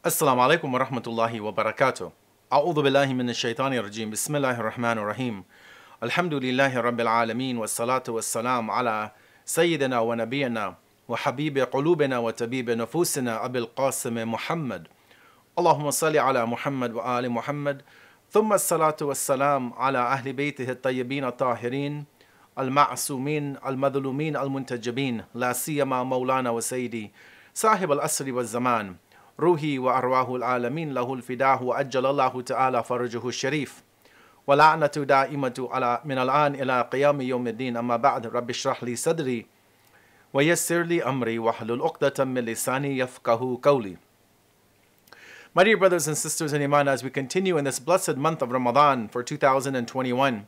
Assalamu alaikum wa rahmatullahi wa barakatuh. A'udhu billahi min ash-shaytani rajim. Bismillahir rahmanir rahim. Alhamdulillahi rabbil alameen wa salatu wa salam ala sayyidina wa nabiyyina wa habibi qulubina wa tabibi nufusina Abil Qasim Muhammad. Allahumma salli ala Muhammad wa ali Muhammad. Thumma salatu wa salam ala ahli baytihi at-tayyibin at-tahirin al-ma'sumin al-madhlumin al-muntajibin la siyama maulana wa sayyidi sahib al-asri wa zaman. روحي وأرواح العالمين له الفداء وأجل الله تعالى فرجه الشريف ولعنة دائمة على من الآن إلى قيام يوم الدين. أما بعد رب اشرح لي صدري ويسر لي أمري واحلل عقدة من لساني يفقهوا قولي. My dear brothers and sisters in Iman, as we continue in this blessed month of Ramadan for 2021,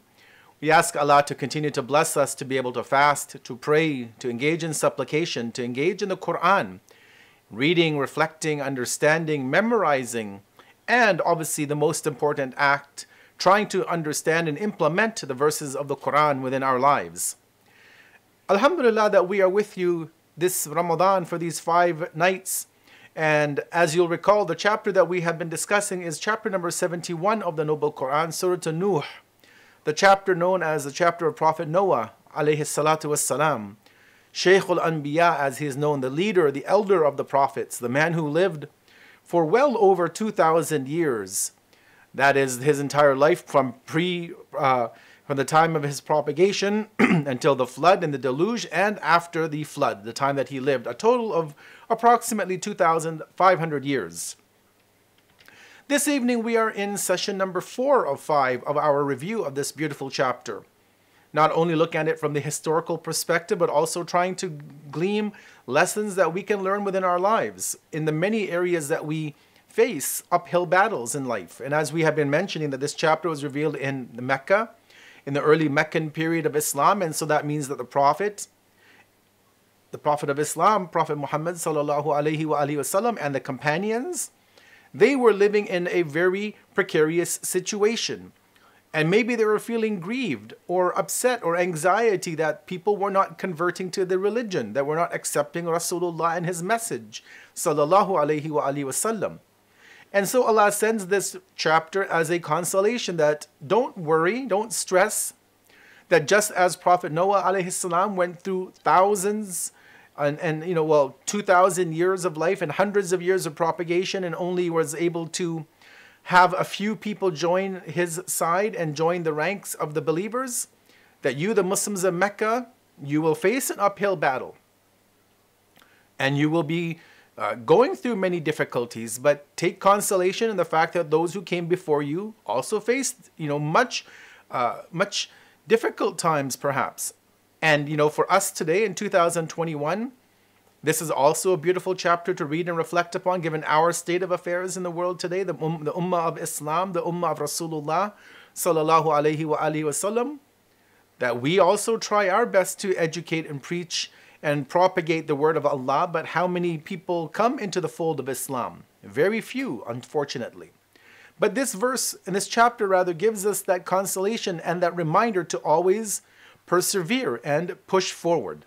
we ask Allah to continue to bless us to be able to fast, to pray, to engage in supplication, to engage in the Quran, reading, reflecting, understanding, memorizing, and obviously the most important act, trying to understand and implement the verses of the Quran within our lives. Alhamdulillah that we are with you this Ramadan for these 5 nights. And as you'll recall, the chapter that we have been discussing is chapter number 71 of the Noble Quran, Surah Nuh, the chapter known as the chapter of Prophet Noah, alayhi salatu wassalam. Shaykh al-Anbiya, as he is known, the leader, the elder of the prophets, the man who lived for well over 2,000 years. That is his entire life from the time of his propagation until the flood and the deluge, and after the flood, the time that he lived, a total of approximately 2,500 years. This evening we are in session number 4 of 5 of our review of this beautiful chapter. Not only looking at it from the historical perspective, but also trying to glean lessons that we can learn within our lives in the many areas that we face uphill battles in life. And as we have been mentioning, that this chapter was revealed in Mecca, in the early Meccan period of Islam, and so that means that the Prophet of Islam, Prophet Muhammad sallallahu alaihi wasallam, and the companions, they were living in a very precarious situation. And maybe they were feeling grieved or upset or anxiety that people were not converting to the religion, that were not accepting Rasulullah and his message, sallallahu alaihi wasallam. And so Allah sends this chapter as a consolation that don't worry, don't stress, that just as Prophet Noah alayhi salam went through thousands and 2,000 years of life and hundreds of years of propagation and only was able to have a few people join his side and join the ranks of the believers, that you, the Muslims of Mecca, you will face an uphill battle. And you will be going through many difficulties, but take consolation in the fact that those who came before you also faced, much difficult times perhaps. And, for us today in 2021, this is also a beautiful chapter to read and reflect upon, given our state of affairs in the world today, the Ummah of Islam, the Ummah of Rasulullah sallallahu alaihi wasallam, that we also try our best to educate and preach and propagate the word of Allah. But how many people come into the fold of Islam? Very few, unfortunately. But this verse, in this chapter rather, gives us that consolation and that reminder to always persevere and push forward.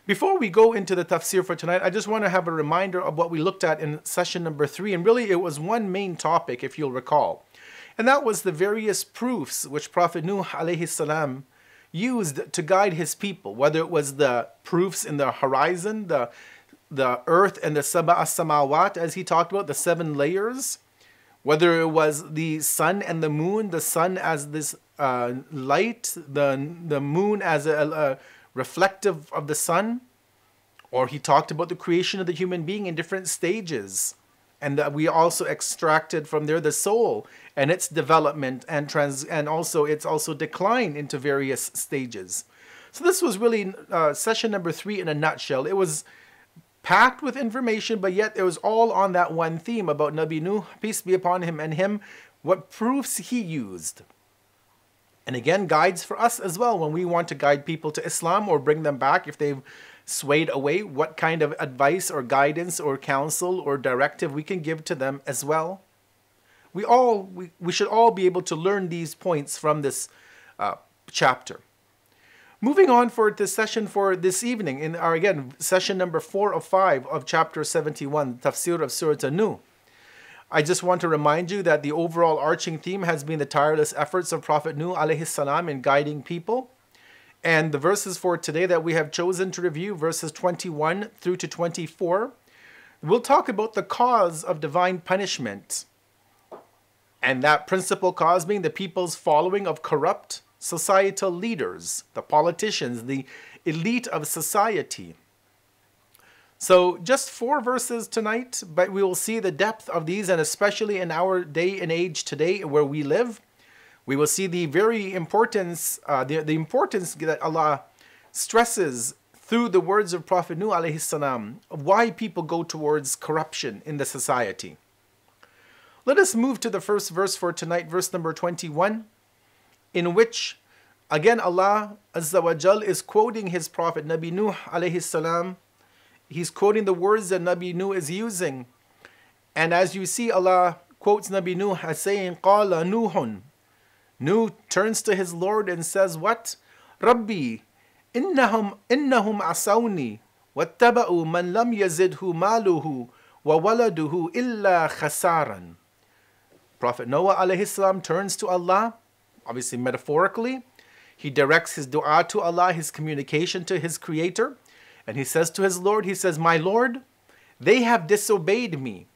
Before we go into the tafsir for tonight, I just want to have a reminder of what we looked at in session number 3. And really, it was one main topic, if you'll recall. And that was the various proofs which Prophet Nuh alayhi salam used to guide his people. Whether it was the proofs in the horizon, the earth and the sab'a as-samawat, as he talked about, the 7 layers. Whether it was the sun and the moon, the sun as this light, the moon as a reflective of the sun, or he talked about the creation of the human being in different stages, and that we also extracted from there the soul and its development and also its decline into various stages. So this was really session number 3 in a nutshell. It was packed with information, but yet it was all on that one theme about Nabi Nuh, peace be upon him, and what proofs he used. And again, guides for us as well when we want to guide people to Islam or bring them back if they've swayed away, what kind of advice or guidance or counsel or directive we can give to them as well. We should all be able to learn these points from this chapter. Moving on for this session for this evening, in our, again, session number 4 of 5 of chapter 71, Tafsir of Surah An-Nur. I just want to remind you that the overall arching theme has been the tireless efforts of Prophet Nuh alayhi salam in guiding people. And the verses for today that we have chosen to review, verses 21 through to 24, we'll talk about the cause of divine punishment. And that principal cause being the people's following of corrupt societal leaders, the politicians, the elite of society. So just 4 verses tonight, but we will see the depth of these, and especially in our day and age today where we live, we will see the very importance, the importance that Allah stresses through the words of Prophet Nuh alayhi salam, of why people go towards corruption in the society. Let us move to the first verse for tonight, verse number 21, in which, again, Allah Azza wa Jal is quoting his Prophet Nabi Nuh alayhi salam. He's quoting the words that Nabi Nuh is using. And as you see, Allah quotes Nabi Nuh as saying, قَالَ نُوحٌ. Nuh turns to his Lord and says, what? رَبِّي إِنَّهُمْ عَصَوْنِي وَاتَّبَعُوا مَنْ لَمْ يَزِدْهُ مَالُهُ وَوَلَدُهُ إِلَّا خَسَارًا. Prophet Noah alayhi salam turns to Allah, obviously metaphorically. He directs his dua to Allah, his communication to his Creator. And he says to his Lord, he says, my Lord, they have disobeyed me.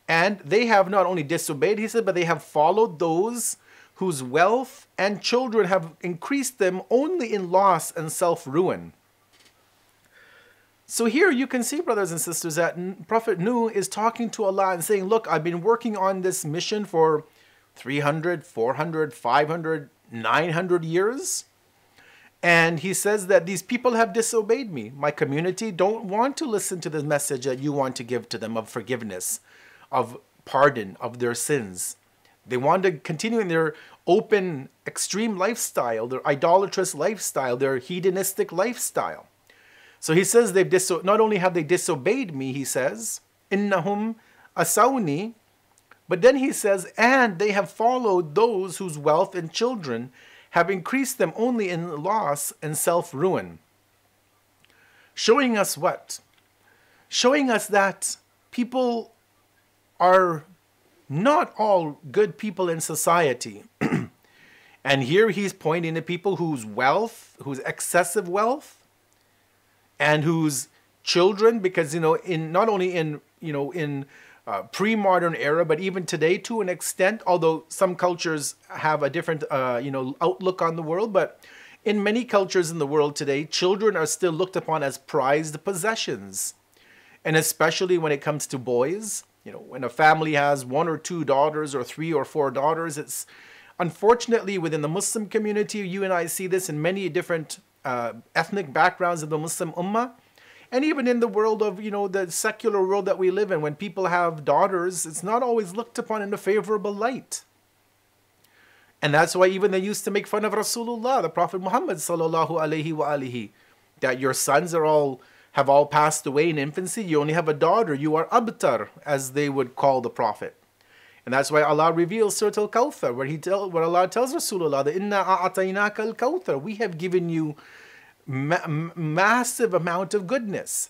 And they have not only disobeyed, he said, but they have followed those whose wealth and children have increased them only in loss and self-ruin. So here you can see, brothers and sisters, that Prophet Nuh is talking to Allah and saying, look, I've been working on this mission for 300, 400, 500, 900 years. And he says that these people have disobeyed me. My community don't want to listen to the message that you want to give to them of forgiveness, of pardon of their sins. They want to continue in their open, extreme lifestyle, their idolatrous lifestyle, their hedonistic lifestyle. So he says not only have they disobeyed me, he says, إِنَّهُمْ أَسَوْنِي, but then he says, and they have followed those whose wealth and children have increased them only in loss and self-ruin. Showing us what? Showing us that people are not all good people in society. And here he's pointing to people whose wealth, whose excessive wealth, and whose children, because, not only in pre-modern era, but even today to an extent, although some cultures have a different, outlook on the world, but in many cultures in the world today, children are still looked upon as prized possessions. And especially when it comes to boys, when a family has 1 or 2 daughters or 3 or 4 daughters, it's unfortunately within the Muslim community, you and I see this in many different ethnic backgrounds of the Muslim Ummah. And even in the world of, the secular world that we live in, when people have daughters, it's not always looked upon in a favorable light. And that's why even they used to make fun of Rasulullah, the Prophet Muhammad sallallahu alaihi wa alihi, that your sons have all passed away in infancy. You only have a daughter. You are abtar, as they would call the Prophet. And that's why Allah reveals Surah Al-Kawthar, where Allah tells Rasulullah that Inna a'ataynaka al-Kawthar, we have given you massive amount of goodness.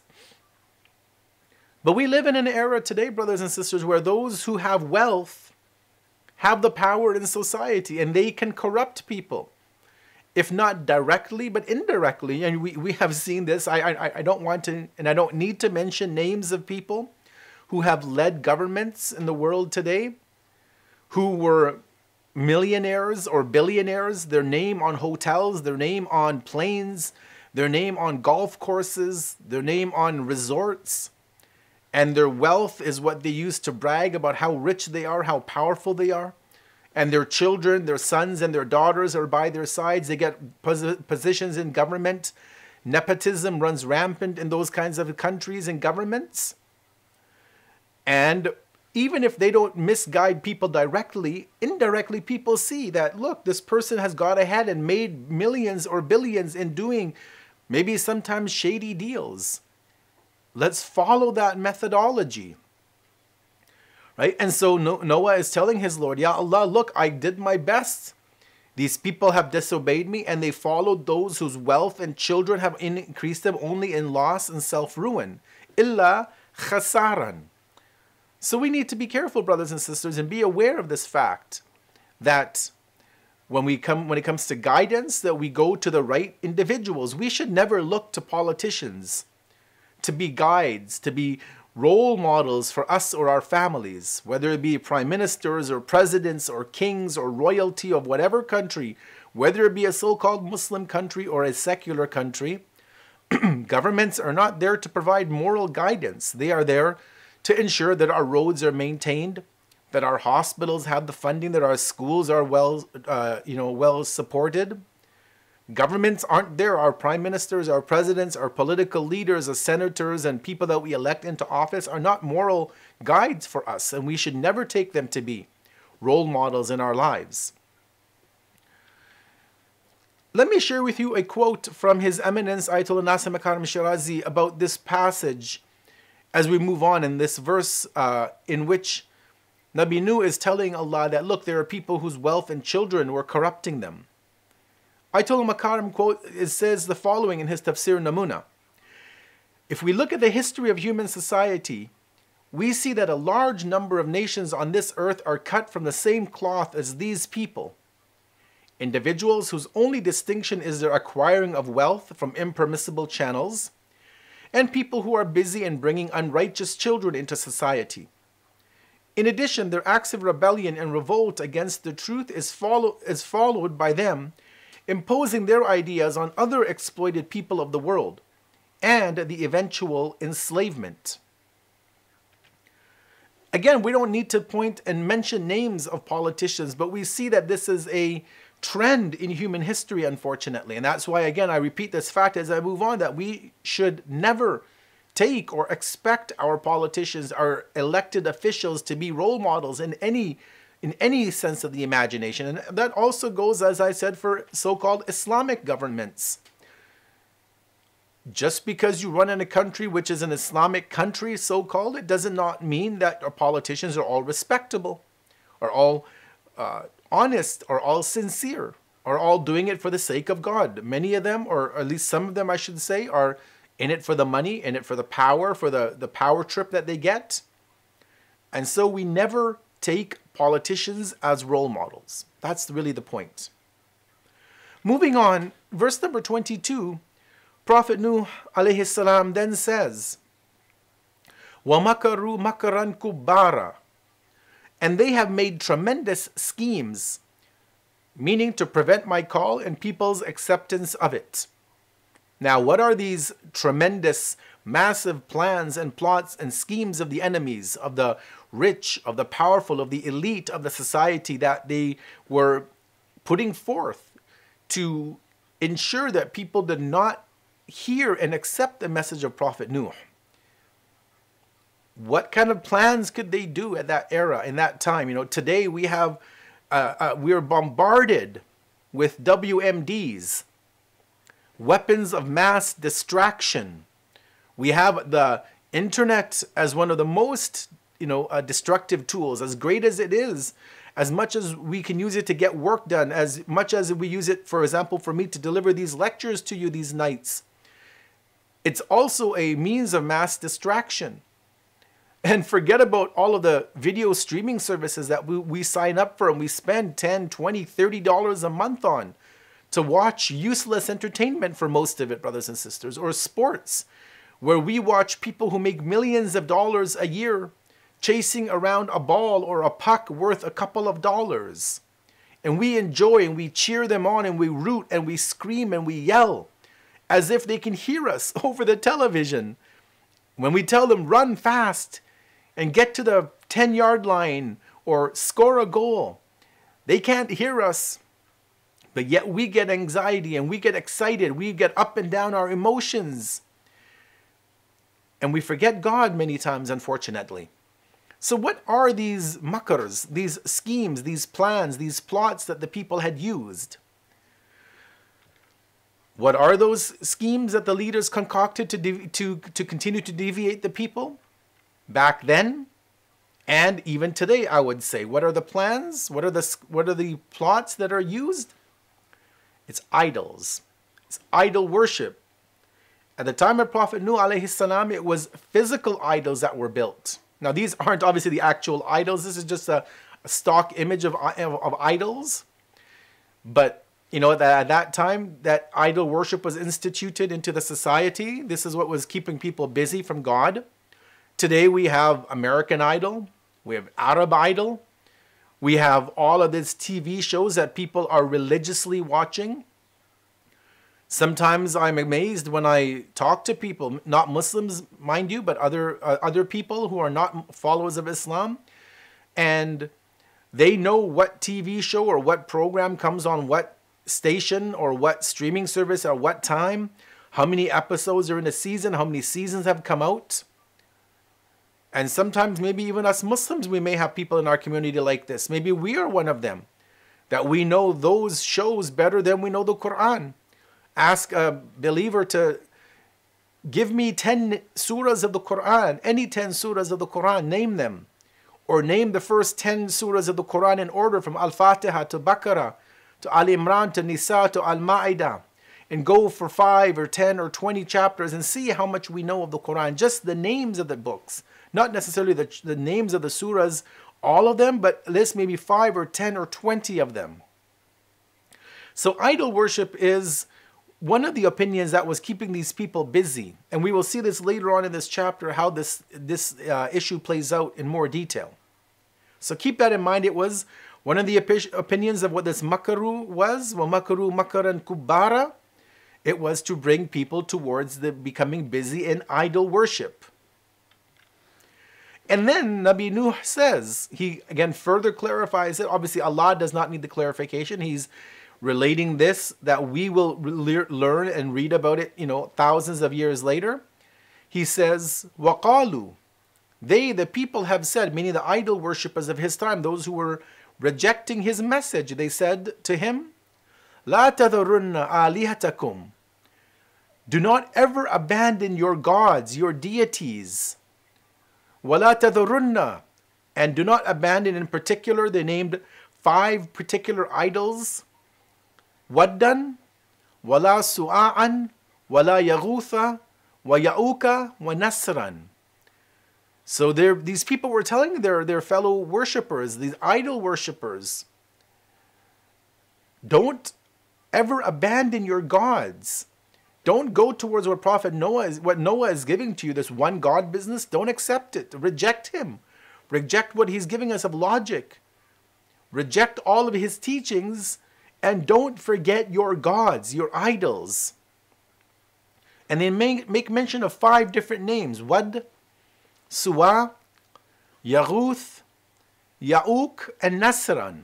But we live in an era today, brothers and sisters, where those who have wealth have the power in society, and they can corrupt people, if not directly, but indirectly. And we have seen this. I don't want to, and I don't need to mention names of people who have led governments in the world today, who were millionaires or billionaires, their name on hotels, their name on planes, their name on golf courses, their name on resorts, and their wealth is what they use to brag about how rich they are, how powerful they are. And their children, their sons and their daughters are by their sides. They get positions in government. Nepotism runs rampant in those kinds of countries and governments. And even if they don't misguide people directly, indirectly people see that, look, this person has got ahead and made millions or billions in doing maybe sometimes shady deals. Let's follow that methodology. Right? And so Noah is telling his Lord, Ya Allah, look, I did my best. These people have disobeyed me, and they followed those whose wealth and children have increased them only in loss and self-ruin. Illa khasaran. So we need to be careful, brothers and sisters, and be aware of this fact that when it comes to guidance, that we go to the right individuals. We should never look to politicians to be guides, to be role models for us or our families, whether it be prime ministers or presidents or kings or royalty of whatever country, whether it be a so-called Muslim country or a secular country. Governments are not there to provide moral guidance. They are there to ensure that our roads are maintained, that our hospitals have the funding, that our schools are well supported. Governments aren't there. Our prime ministers, our presidents, our political leaders, our senators, and people that we elect into office are not moral guides for us, and we should never take them to be role models in our lives. Let me share with you a quote from His Eminence Ayatollah Nasir Makarim Shirazi about this passage as we move on in this verse in which Nabi Nuh is telling Allah that, look, there are people whose wealth and children were corrupting them. Ayatollah Makarim quote, it says the following in his Tafsir Namuna. If we look at the history of human society, we see that a large number of nations on this earth are cut from the same cloth as these people. Individuals whose only distinction is their acquiring of wealth from impermissible channels, and people who are busy in bringing unrighteous children into society. In addition, their acts of rebellion and revolt against the truth is followed by them imposing their ideas on other exploited people of the world, and the eventual enslavement. Again, we don't need to point and mention names of politicians, but we see that this is a trend in human history, unfortunately. And that's why, again, I repeat this fact as I move on, that we should never take or expect our politicians, our elected officials, to be role models in any sense of the imagination. And that also goes, as I said, for so-called Islamic governments. Just because you run in a country which is an Islamic country, so-called, it does not mean that our politicians are all respectable, are all honest, are all sincere, are all doing it for the sake of God. Many of them, or at least some of them, I should say, are in it for the money, in it for the power, for the power trip that they get. And so we never take politicians as role models. That's really the point. Moving on, verse number 22, Prophet Nuh alayhi salam then says, وَمَكَرُوا مَكَرًا كُبَّارًا, and they have made tremendous schemes, meaning to prevent my call and people's acceptance of it. Now, what are these tremendous, massive plans and plots and schemes of the enemies, of the rich, of the powerful, of the elite of the society that they were putting forth to ensure that people did not hear and accept the message of Prophet Nuh? What kind of plans could they do at that era, in that time? You know, today we have, we are bombarded with WMDs, weapons of mass distraction. We have the internet as one of the most, destructive tools. As great as it is, as much as we can use it to get work done, as much as we use it, for example, for me to deliver these lectures to you these nights, it's also a means of mass distraction. And forget about all of the video streaming services that we sign up for and we spend $10, $20, $30 a month on to watch useless entertainment for most of it, brothers and sisters, or sports, where we watch people who make millions of dollars a year chasing around a ball or a puck worth a couple of dollars. And we enjoy and we cheer them on and we root and we scream and we yell as if they can hear us over the television. When we tell them run fast and get to the 10-yard line or score a goal, they can't hear us. But yet we get anxiety and we get excited. We get up and down our emotions. And we forget God many times, unfortunately. So what are these makars, these schemes, these plans, these plots that the people had used? What are those schemes that the leaders concocted to continue to deviate the people? Back then, and even today, I would say, what are the plans? What are the plots that are used? It's idols. It's idol worship. At the time of Prophet Nuh alayhi salam, it was physical idols that were built. Now these aren't obviously the actual idols. This is just a stock image of idols. But you know that at that time, that idol worship was instituted into the society. This is what was keeping people busy from God. Today we have American Idol. We have Arab Idol. We have all of these TV shows that people are religiously watching. Sometimes I'm amazed when I talk to people, not Muslims, mind you, but other people who are not followers of Islam, and they know what TV show or what program comes on what station or what streaming service or what time, how many episodes are in a season, how many seasons have come out. And sometimes maybe even us Muslims, we may have people in our community like this. Maybe we are one of them, that we know those shows better than we know the Quran. Ask a believer to give me 10 surahs of the Quran, any 10 surahs of the Quran, name them. Or name the first 10 surahs of the Quran in order from Al-Fatiha to Baqarah, to Al-Imran, to Nisa, to Al-Ma'idah. And go for 5 or 10 or 20 chapters and see how much we know of the Quran. Just the names of the books. Not necessarily the names of the surahs, all of them, but list maybe 5 or 10 or 20 of them. So idol worship is one of the opinions that was keeping these people busy. And we will see this later on in this chapter, how this issue plays out in more detail. So keep that in mind. It was one of the opinions of what this makaru was. وَمَكَرُوا مَكَرًا كُبَّارًا. It was to bring people towards the becoming busy in idol worship. And then Nabi Nuh says, he again further clarifies it. Obviously Allah does not need the clarification. He's relating this that we will learn and read about it, thousands of years later. He says, وَقَالُوا, they, the people, have said, meaning the idol worshippers of his time, those who were rejecting his message, they said to him, لَا تَذَرُنَّ آلِهَتَكُمْ, do not ever abandon your gods, your deities. وَلَا تَذَرُنَّ, and do not abandon in particular, they named 5 particular idols. وَدًّا وَلَا سُعَاعًا وَلَا يَغُوثَ وَيَعُوكَ وَنَسْرًا. So these people were telling their fellow worshippers, these idol worshippers, don't ever abandon your gods. Don't go towards what Prophet Noah what Noah is giving to you, this one God business. Don't accept it. Reject him. Reject what he's giving us of logic. Reject all of his teachings, and don't forget your gods, your idols. And they make mention of 5 different names: Wad, Suwa, Yaghuth, Ya'uk, and Nasran.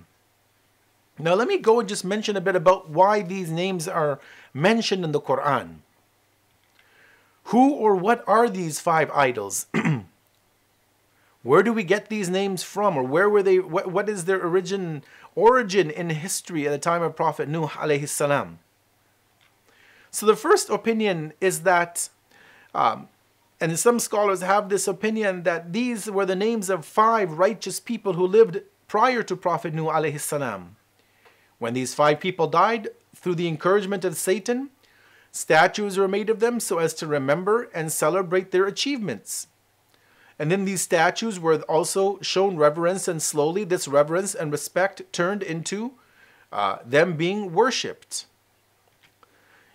Now let me go and just mention a bit about why these names are mentioned in the Quran. Who or what are these 5 idols? Where do we get these names from? Or where were they? What is their origin in history at the time of Prophet Nuh alayhi salam? So the first opinion is that, and some scholars have this opinion, that these were the names of 5 righteous people who lived prior to Prophet Nuh alayhi salam. When these 5 people died, through the encouragement of Satan, statues were made of them so as to remember and celebrate their achievements. And then these statues were also shown reverence, and slowly this reverence and respect turned into them being worshipped.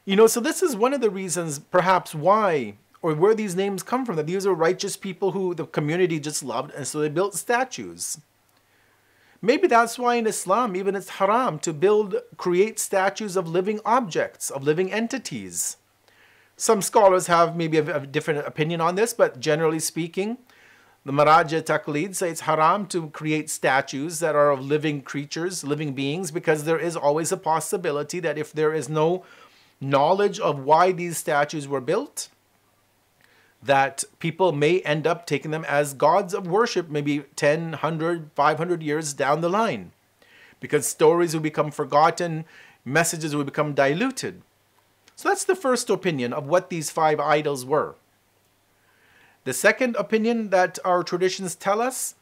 So this is one of the reasons perhaps why, or where these names come from, that these are righteous people who the community just loved, and so they built statues. Maybe that's why in Islam even it's haram to create statues of living objects, of living entities. Some scholars have maybe a different opinion on this, but generally speaking, the Maraja Taqlid say it's haram to create statues that are of living creatures, living beings, because there is always a possibility that if there is no knowledge of why these statues were built, that people may end up taking them as gods of worship maybe 10, 100, 500 years down the line, because stories will become forgotten, messages will become diluted. So that's the first opinion of what these 5 idols were. The second opinion that our traditions tell us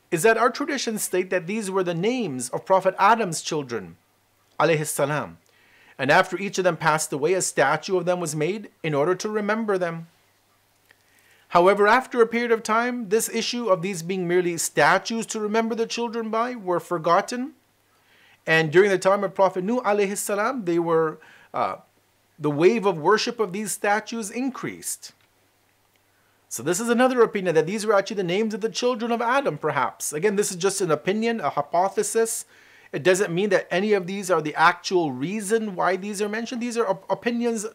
is that our traditions state that these were the names of Prophet Adam's children, alayhi salam. And after each of them passed away, a statue of them was made in order to remember them. However, after a period of time, this issue of these being merely statues to remember the children by were forgotten. And during the time of Prophet Nuh alayhi salam, they were, the wave of worship of these statues increased. So this is another opinion, that these were actually the names of the children of Adam, perhaps. Again, this is just an opinion, a hypothesis. It doesn't mean that any of these are the actual reason why these are mentioned. These are opinions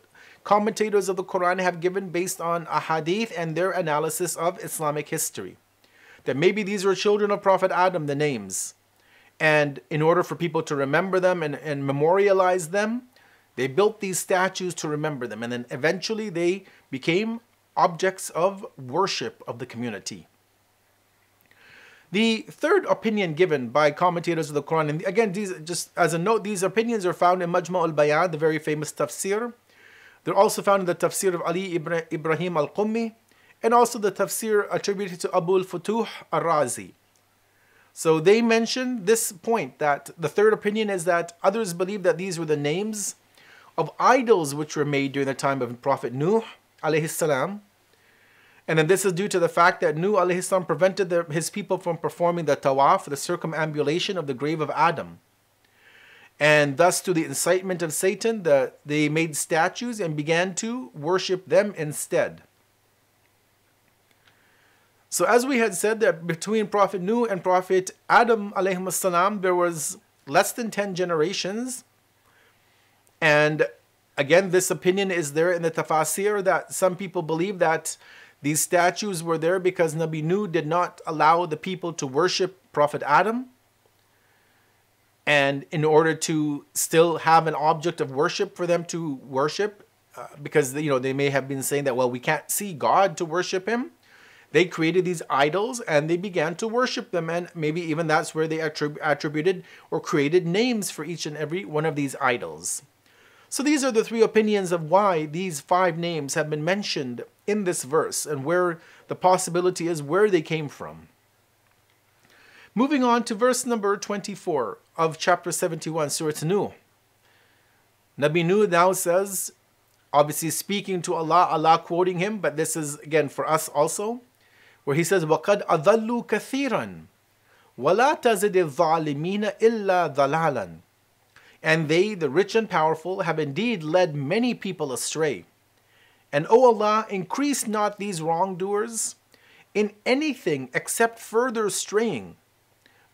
commentators of the Quran have given based on a hadith and their analysis of Islamic history. That maybe these were children of Prophet Adam, the names. And in order for people to remember them and memorialize them, they built these statues to remember them. And then eventually they became objects of worship of the community. The third opinion given by commentators of the Quran, and again, these, just as a note, these opinions are found in Majma' al-Bayan, the very famous tafsir. They're also found in the tafsir of Ali Ibrahim al-Qummi, and also the tafsir attributed to Abu al-Futuh al-Razi. So they mention this point, that the third opinion is that others believe that these were the names of idols which were made during the time of Prophet Nuh alayhi salam. And then this is due to the fact that Nuh alayhi salam prevented his people from performing the tawaf, the circumambulation of the grave of Adam. And thus, to the incitement of Satan, they made statues and began to worship them instead. So as we had said, that between Prophet Nuh and Prophet Adam alayhi salam, there was less than 10 generations. And again, this opinion is there in the tafasir, that some people believe that these statues were there because Nabi Nuh did not allow the people to worship Prophet Adam. And in order to still have an object of worship for them to worship, because they may have been saying that, well, we can't see God to worship him. They created these idols and they began to worship them. And maybe even that's where they attributed or created names for each and every one of these idols. So these are the three opinions of why these 5 names have been mentioned in this verse, and where the possibility is where they came from. Moving on to verse number 24 of chapter 71, Surah Nuh. Nabi Nuh now says, obviously speaking to Allah, Allah quoting him, but this is again for us also, where he says, وَقَدْ أَضَلُّوا كَثِيرًا وَلَا تَزِدِ الظَّالِمِينَ إِلَّا ضَلَالًا. And they, the rich and powerful, have indeed led many people astray. And O Allah, increase not these wrongdoers in anything except further straying,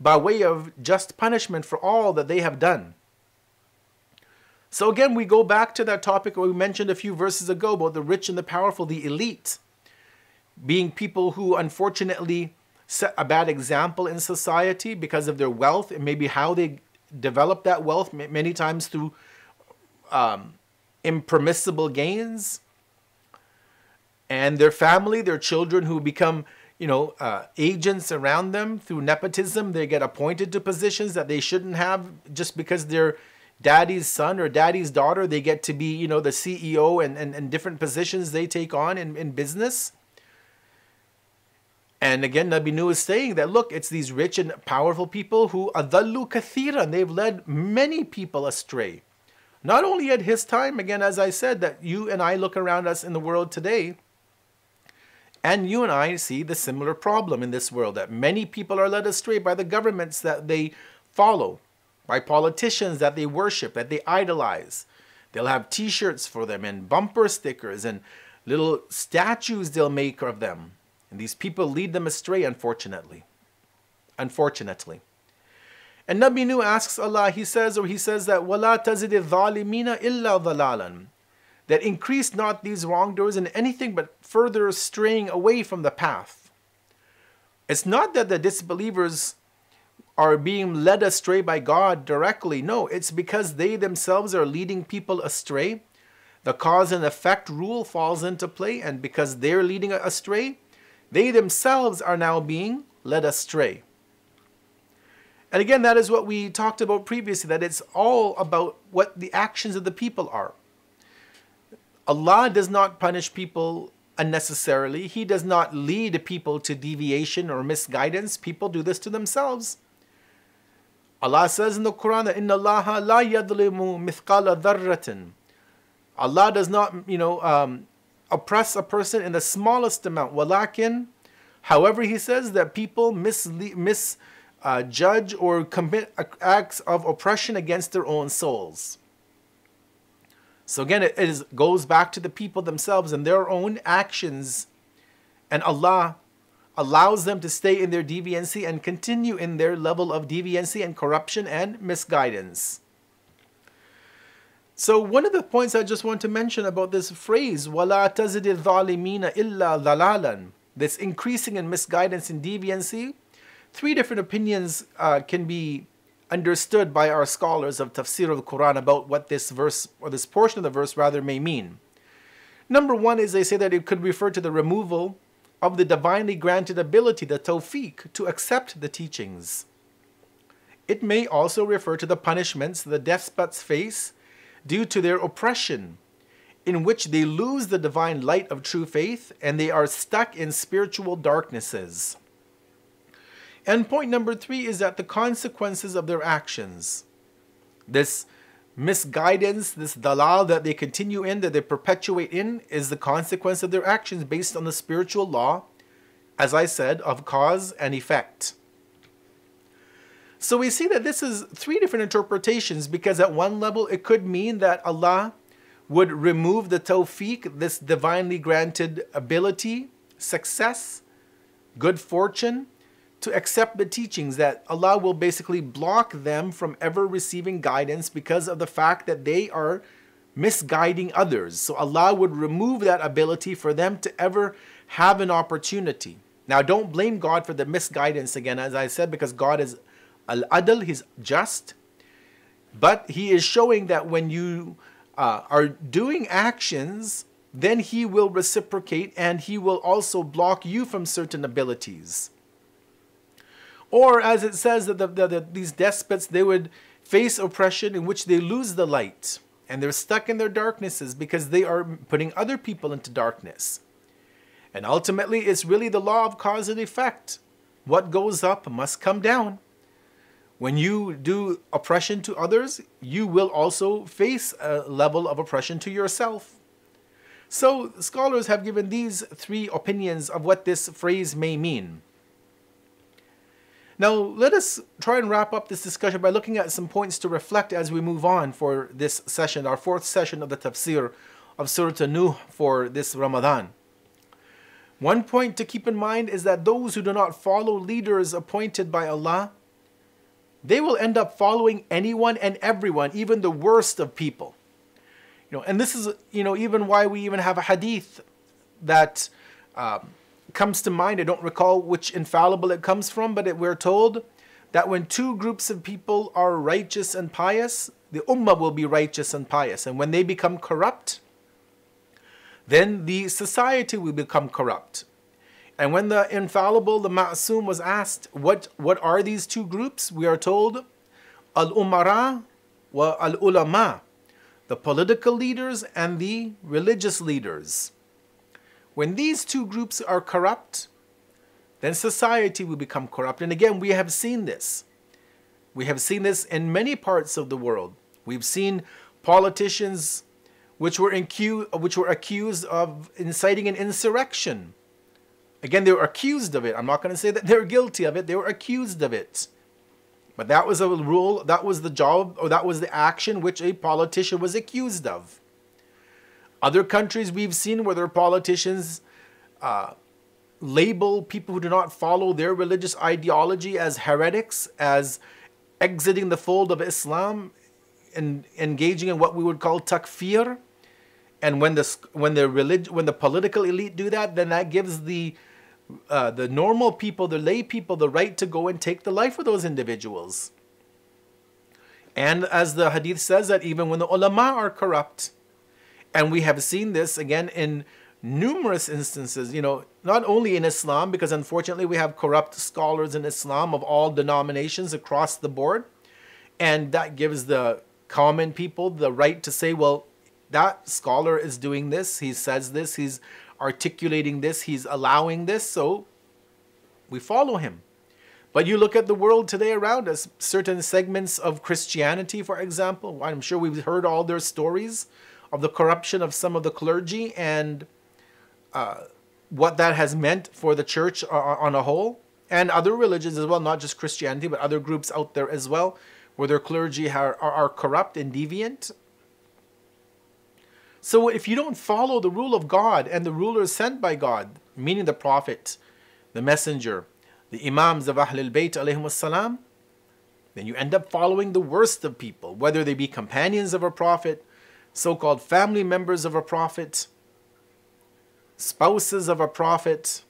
by way of just punishment for all that they have done. So again, we go back to that topic we mentioned a few verses ago about the rich and the powerful, the elite, being people who unfortunately set a bad example in society because of their wealth, and maybe how they develop that wealth, many times through impermissible gains. And their family, their children who become agents around them through nepotism. They get appointed to positions that they shouldn't have just because they're daddy's son or daddy's daughter. They get to be, the CEO and different positions they take on in business. And again, Nabi Nuh is saying that, look, it's these rich and powerful people who adallu kathiran. They've led many people astray. Not only at his time, again, as I said, that you and I look around us in the world today, and you and I see the similar problem in this world, that many people are led astray by the governments that they follow, by politicians that they worship, that they idolize. They'll have t-shirts for them and bumper stickers and little statues they'll make of them. And these people lead them astray, unfortunately. Unfortunately. And Nabi Nuh asks Allah, he says that وَلَا تَزِدِ الظَّالِمِينَ إِلَّا ضَلَالًا, that increase not these wrongdoers in anything but further straying away from the path. It's not that the disbelievers are being led astray by God directly. No, it's because they themselves are leading people astray. The cause and effect rule falls into play, and because they're leading astray, they themselves are now being led astray. And again, that is what we talked about previously, that it's all about what the actions of the people are. Allah does not punish people unnecessarily. He does not lead people to deviation or misguidance. People do this to themselves. Allah says in the Quran that inna Allaha la yadlimu mithqala dharratin. Allah does not, oppress a person in the smallest amount. Walakin, however, He says that people misjudge or commit acts of oppression against their own souls. So again, it goes back to the people themselves and their own actions, and Allah allows them to stay in their deviancy and continue in their level of deviancy and corruption and misguidance. So one of the points I just want to mention about this phrase, وَلَا تَزِدِ الظَّالِمِينَ إِلَّا ضَلَالًا, this increasing in misguidance and deviancy, three different opinions can be understood by our scholars of tafsir of the Quran about what this verse, or this portion of the verse rather, may mean. Number one is they say that it could refer to the removal of the divinely granted ability, the tawfiq, to accept the teachings. It may also refer to the punishments the despots face due to their oppression, in which they lose the divine light of true faith and they are stuck in spiritual darknesses. And point number three is that the consequences of their actions, this misguidance, this dalal that they continue in, that they perpetuate in, is the consequence of their actions based on the spiritual law, as I said, of cause and effect. So we see that this is three different interpretations, because at one level it could mean that Allah would remove the tawfiq, this divinely granted ability, success, good fortune, to accept the teachings, that Allah will basically block them from ever receiving guidance because of the fact that they are misguiding others. So Allah would remove that ability for them to ever have an opportunity. Now don't blame God for the misguidance again, as I said, because God is Al-Adl, He's just. But He is showing that when you are doing actions, then He will reciprocate and He will also block you from certain abilities. Or as it says that these despots, they would face oppression in which they lose the light and they're stuck in their darknesses because they are putting other people into darkness. And ultimately, it's really the law of cause and effect. What goes up must come down. When you do oppression to others, you will also face a level of oppression to yourself. So scholars have given these three opinions of what this phrase may mean. Now, let us try and wrap up this discussion by looking at some points to reflect as we move on for this session, our fourth session of the tafsir of Surah Nuh for this Ramadan. One point to keep in mind is that those who do not follow leaders appointed by Allah, they will end up following anyone and everyone, even the worst of people. And this is, even why we even have a hadith that comes to mind. I don't recall which infallible it comes from, but we're told that when two groups of people are righteous and pious, the ummah will be righteous and pious. And when they become corrupt, then the society will become corrupt. And when the infallible, the ma'soom, was asked, what are these two groups? We are told, al-umara wa al-ulama, the political leaders and the religious leaders. When these two groups are corrupt, then society will become corrupt. And again, we have seen this. We have seen this in many parts of the world. We've seen politicians which were accused of inciting an insurrection. Again, they were accused of it. I'm not going to say that they're guilty of it. They were accused of it. But that was a rule, that was the job, or that was the action which a politician was accused of. Other countries we've seen where their politicians label people who do not follow their religious ideology as heretics, as exiting the fold of Islam and engaging in what we would call takfir. And when the political elite do that, then that gives the normal people, the lay people, the right to go and take the life of those individuals. And as the hadith says, that even when the ulama are corrupt, and we have seen this again in numerous instances, not only in Islam, because unfortunately we have corrupt scholars in Islam of all denominations across the board. And that gives the common people the right to say, well, that scholar is doing this, he says this, he's articulating this, he's allowing this, so we follow him. But you look at the world today around us, certain segments of Christianity, for example, I'm sure we've heard all their stories of the corruption of some of the clergy and what that has meant for the church on a whole, and other religions as well, not just Christianity, but other groups out there as well, where their clergy are corrupt and deviant. So if you don't follow the rule of God and the rulers sent by God, meaning the prophet, the messenger, the imams of Ahlul Bayt alayhim salam, then you end up following the worst of people, whether they be companions of a prophet, so-called family members of a prophet, spouses of a prophet.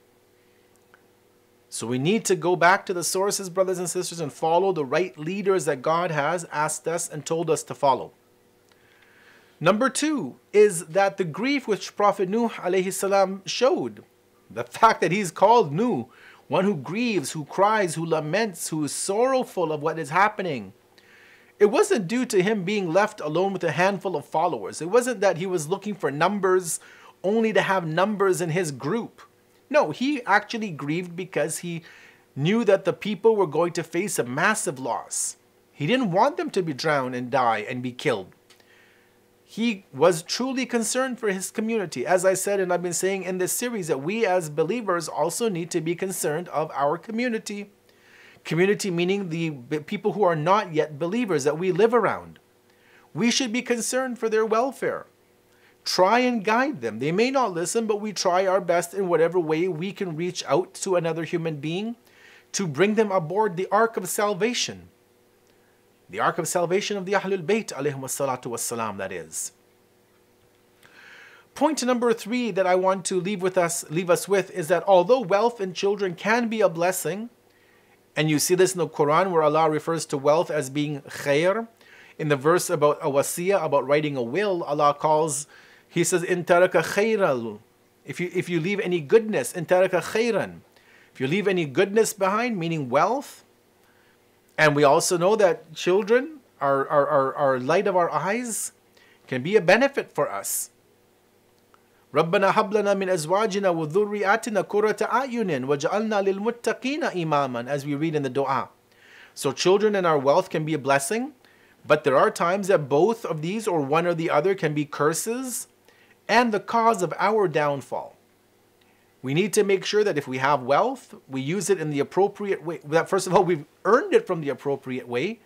So we need to go back to the sources, brothers and sisters, and follow the right leaders that God has asked us and told us to follow. Number 2 is that the grief which Prophet Nuh alayhi salam showed, the fact that he's called Nuh, one who grieves, who cries, who laments, who is sorrowful of what is happening. It wasn't due to him being left alone with a handful of followers. It wasn't that he was looking for numbers only to have numbers in his group. No, he actually grieved because he knew that the people were going to face a massive loss. He didn't want them to be drowned and die and be killed. He was truly concerned for his community. As I said, and I've been saying in this series, that we as believers also need to be concerned of our community. Community meaning the people who are not yet believers that we live around. We should be concerned for their welfare. Try and guide them. They may not listen, but we try our best in whatever way we can reach out to another human being to bring them aboard the Ark of Salvation. The Ark of Salvation of the Ahlul Bayt alayhim wassalatu wassalam, that is. Point number 3 that I want to leave us with is that although wealth and children can be a blessing, and you see this in the Quran where Allah refers to wealth as being khair. In the verse about a wasiyah, about writing a will, Allah calls, He says, in taraka khairal. If you leave any goodness, in taraka khairan. If you leave any goodness behind, meaning wealth. And we also know that children are light of our eyes, can be a benefit for us. رَبَّنَا هَبْ لَنَا مِنْ أَزْوَاجِنَا وَذُرِّيَّاتِنَا قُرَّةَ أَعْيُنٍ وَجَعَلْنَا لِلْمُتَّقِينَ إِمَامًا, as we read in the dua. So children and our wealth can be a blessing, but there are times that both of these or one or the other can be curses and the cause of our downfall. We need to make sure that if we have wealth, we use it in the appropriate way. That first of all, we've earned it from the appropriate way,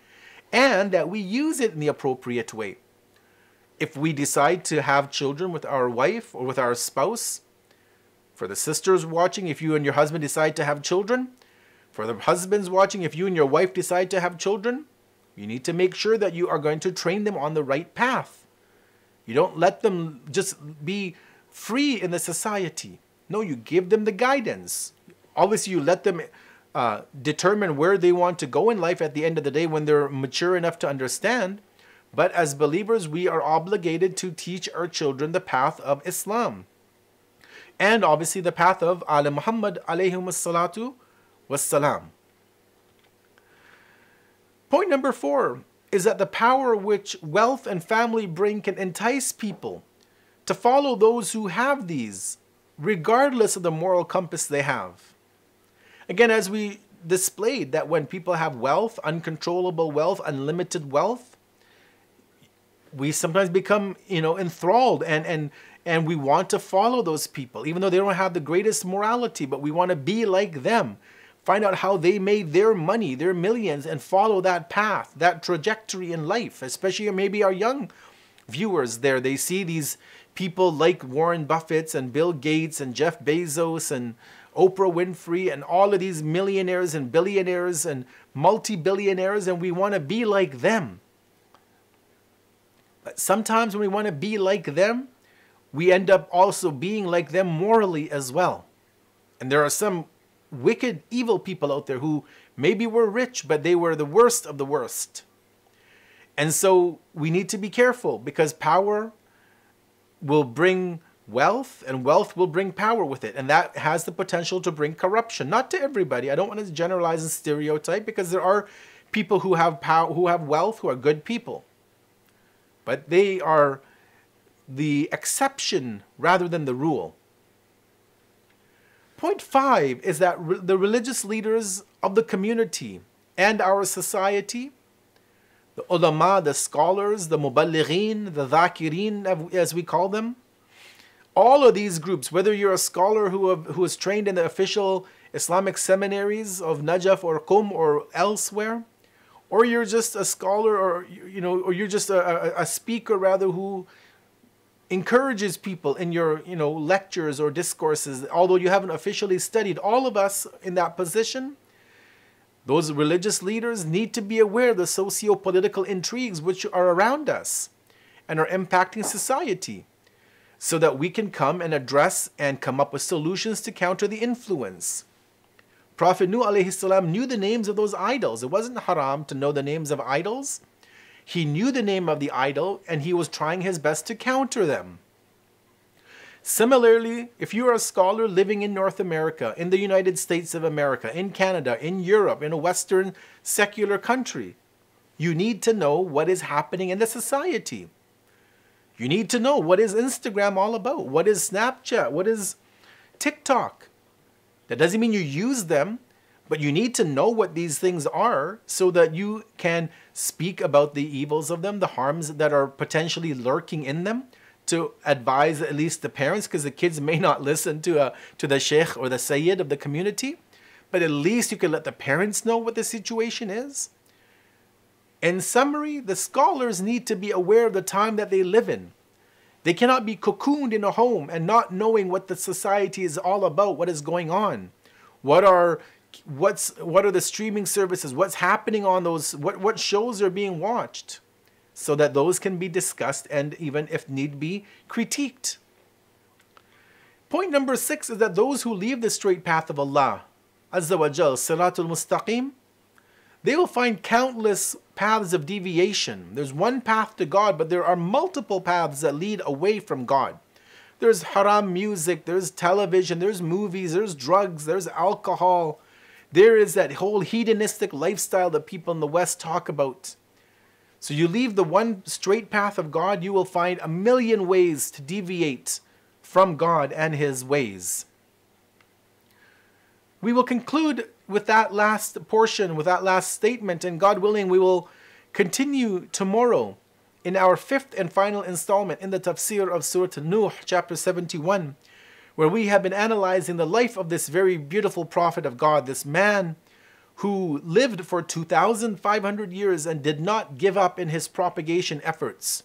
and that we use it in the appropriate way. If we decide to have children with our wife or with our spouse, for the sisters watching, if you and your husband decide to have children, for the husbands watching, if you and your wife decide to have children, you need to make sure that you are going to train them on the right path. You don't let them just be free in the society. No, you give them the guidance. Obviously, you let them determine where they want to go in life at the end of the day when they're mature enough to understand. But as believers, we are obligated to teach our children the path of Islam. And obviously the path of Ala Muhammad alayhim wassalatu wassalam. Point number 4 is that the power which wealth and family bring can entice people to follow those who have these, regardless of the moral compass they have. Again, as we displayed that when people have wealth, uncontrollable wealth, unlimited wealth, we sometimes become, enthralled and we want to follow those people, even though they don't have the greatest morality, but we want to be like them. Find out how they made their money, their millions, and follow that path, that trajectory in life, especially maybe our young viewers there. They see these people like Warren Buffett and Bill Gates and Jeff Bezos and Oprah Winfrey and all of these millionaires and billionaires and multi-billionaires, and we want to be like them. But sometimes when we want to be like them, we end up also being like them morally as well. And there are some wicked, evil people out there who maybe were rich, but they were the worst of the worst. And so we need to be careful, because power will bring wealth, and wealth will bring power with it. And that has the potential to bring corruption. Not to everybody. I don't want to generalize and stereotype, because there are people who have power, who have wealth, who are good people. But they are the exception rather than the rule. Point 5 is that the religious leaders of the community and our society, the ulama, the scholars, the muballighin, the dhakirin, as we call them, all of these groups, whether you're a scholar who is trained in the official Islamic seminaries of Najaf or Qum or elsewhere, or you're just a scholar, or you're just a speaker rather who encourages people in your lectures or discourses, although you haven't officially studied, all of us in that position, those religious leaders need to be aware of the socio-political intrigues which are around us and are impacting society, so that we can come and address and come up with solutions to counter the influence. Prophet Nuh alayhi salam knew the names of those idols. It wasn't haram to know the names of idols. He knew the name of the idol and he was trying his best to counter them. Similarly, if you are a scholar living in North America, in the United States of America, in Canada, in Europe, in a Western secular country, you need to know what is happening in the society. You need to know what is Instagram all about, what is Snapchat, what is TikTok. That doesn't mean you use them, but you need to know what these things are so that you can speak about the evils of them, the harms that are potentially lurking in them, to advise at least the parents, because the kids may not listen to the sheikh or the sayyid of the community, but at least you can let the parents know what the situation is. In summary, the scholars need to be aware of the time that they live in. They cannot be cocooned in a home and not knowing what the society is all about, what is going on. What are the streaming services? What's happening on those? What shows are being watched? So that those can be discussed and even, if need be, critiqued. Point number 6 is that those who leave the straight path of Allah, Azza wa Jal, Siratul Mustaqim, they will find countless paths of deviation. There's one path to God, but there are multiple paths that lead away from God. There's haram music, there's television, there's movies, there's drugs, there's alcohol. There is that whole hedonistic lifestyle that people in the West talk about. So you leave the one straight path of God, you will find a million ways to deviate from God and His ways. We will conclude with that last portion, with that last statement, and God willing, we will continue tomorrow in our 5th and final installment in the tafsir of Surah Nuh, chapter 71, where we have been analyzing the life of this very beautiful prophet of God, this man who lived for 2,500 years and did not give up in his propagation efforts,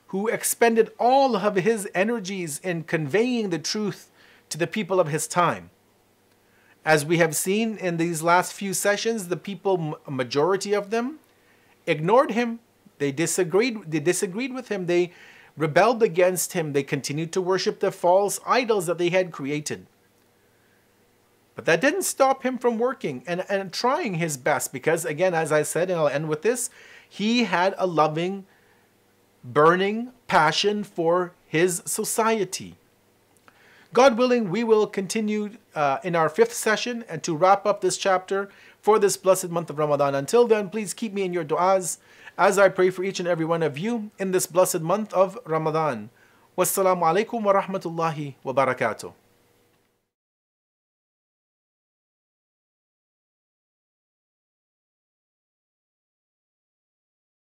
who expended all of his energies in conveying the truth to the people of his time. As we have seen in these last few sessions, the people, a majority of them, ignored him. They disagreed with him. They rebelled against him. They continued to worship the false idols that they had created. But that didn't stop him from working and trying his best, because, again, as I said, and I'll end with this, he had a loving, burning passion for his society. God willing, we will continue in our 5th session and to wrap up this chapter for this blessed month of Ramadan. Until then, please keep me in your du'as as I pray for each and every one of you in this blessed month of Ramadan. Wassalamu alaikum wa rahmatullahi wa barakatuh.